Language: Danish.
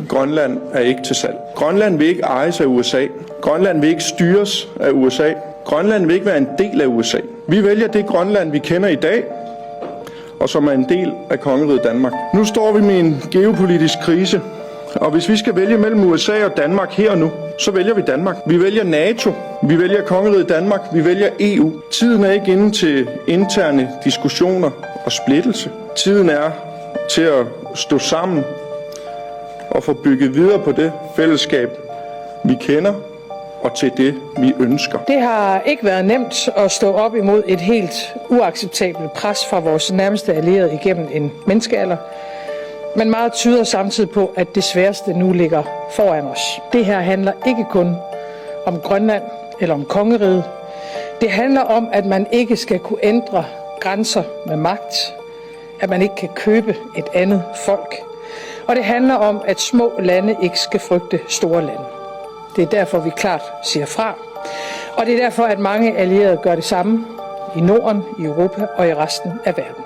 Grønland er ikke til salg. Grønland vil ikke ejes af USA. Grønland vil ikke styres af USA. Grønland vil ikke være en del af USA. Vi vælger det Grønland, vi kender i dag, og som er en del af kongeriget Danmark. Nu står vi med en geopolitisk krise, og hvis vi skal vælge mellem USA og Danmark her og nu, så vælger vi Danmark. Vi vælger NATO, vi vælger kongeriget Danmark, vi vælger EU. Tiden er ikke inde til interne diskussioner og splittelse. Tiden er til at stå sammen og få bygget videre på det fællesskab, vi kender, og til det, vi ønsker. Det har ikke været nemt at stå op imod et helt uacceptabelt pres fra vores nærmeste allierede igennem en menneskealder, men meget tyder samtidig på, at det sværeste nu ligger foran os. Det her handler ikke kun om Grønland eller om kongeriget. Det handler om, at man ikke skal kunne ændre grænser med magt, at man ikke kan købe et andet folk. Og det handler om, at små lande ikke skal frygte store lande. Det er derfor, vi klart siger fra. Og det er derfor, at mange allierede gør det samme i Norden, i Europa og i resten af verden.